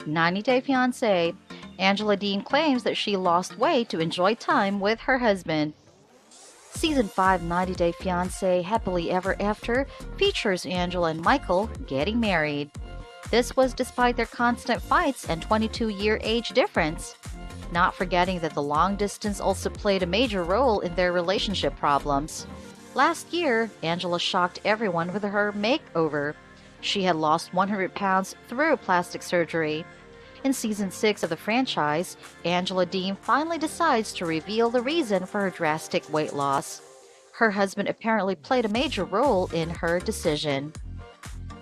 90 Day Fiancé, Angela Dean claims that she lost weight to enjoy time with her husband. Season 5 90 Day Fiancé Happily Ever After features Angela and Michael getting married. This was despite their constant fights and 22-year age difference. Not forgetting that the long distance also played a major role in their relationship problems. Last year, Angela shocked everyone with her makeover. She had lost 100 pounds through plastic surgery. In season 6 of the franchise, Angela Dean finally decides to reveal the reason for her drastic weight loss. Her husband apparently played a major role in her decision.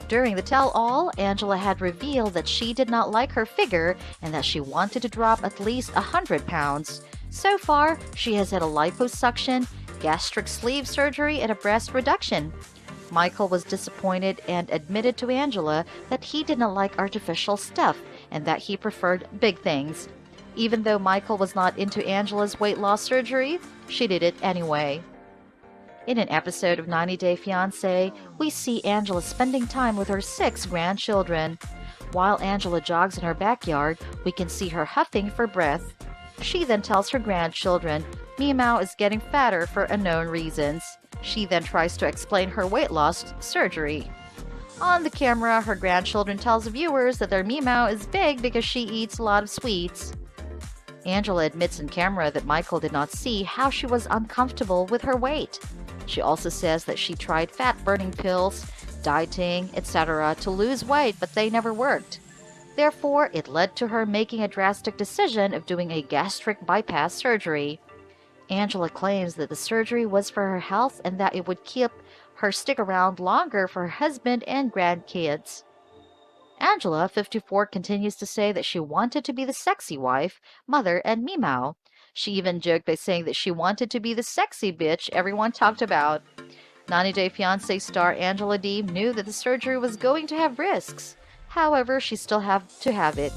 During the tell-all, Angela had revealed that she did not like her figure and that she wanted to drop at least 100 pounds. So far, she has had a liposuction, gastric sleeve surgery, and a breast reduction. Michael was disappointed and admitted to Angela that he did not like artificial stuff and that he preferred big things. Even though Michael was not into Angela's weight loss surgery, she did it anyway. In an episode of 90 Day Fiancé, we see Angela spending time with her 6 grandchildren. While Angela jogs in her backyard, we can see her huffing for breath. She then tells her grandchildren Meow is getting fatter for unknown reasons. She then tries to explain her weight loss surgery. On the camera, her grandchildren tells viewers that their Meow is big because she eats a lot of sweets. Angela admits in camera that Michael did not see how she was uncomfortable with her weight. She also says that she tried fat-burning pills, dieting, etc. to lose weight, but they never worked. Therefore, it led to her making a drastic decision of doing a gastric bypass surgery. Angela claims that the surgery was for her health and that it would keep her stick around longer for her husband and grandkids. Angela, 54, continues to say that she wanted to be the sexy wife, mother, and Meow. She even joked by saying that she wanted to be the sexy bitch everyone talked about. 90 Day Fiancé star Angela Dean knew that the surgery was going to have risks. However, she still had to have it.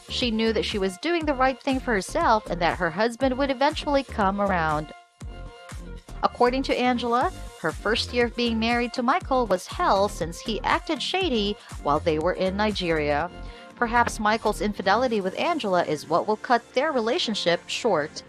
She knew that she was doing the right thing for herself and that her husband would eventually come around. According to Angela, her first year of being married to Michael was hell since he acted shady while they were in Nigeria. Perhaps Michael's infidelity with Angela is what will cut their relationship short.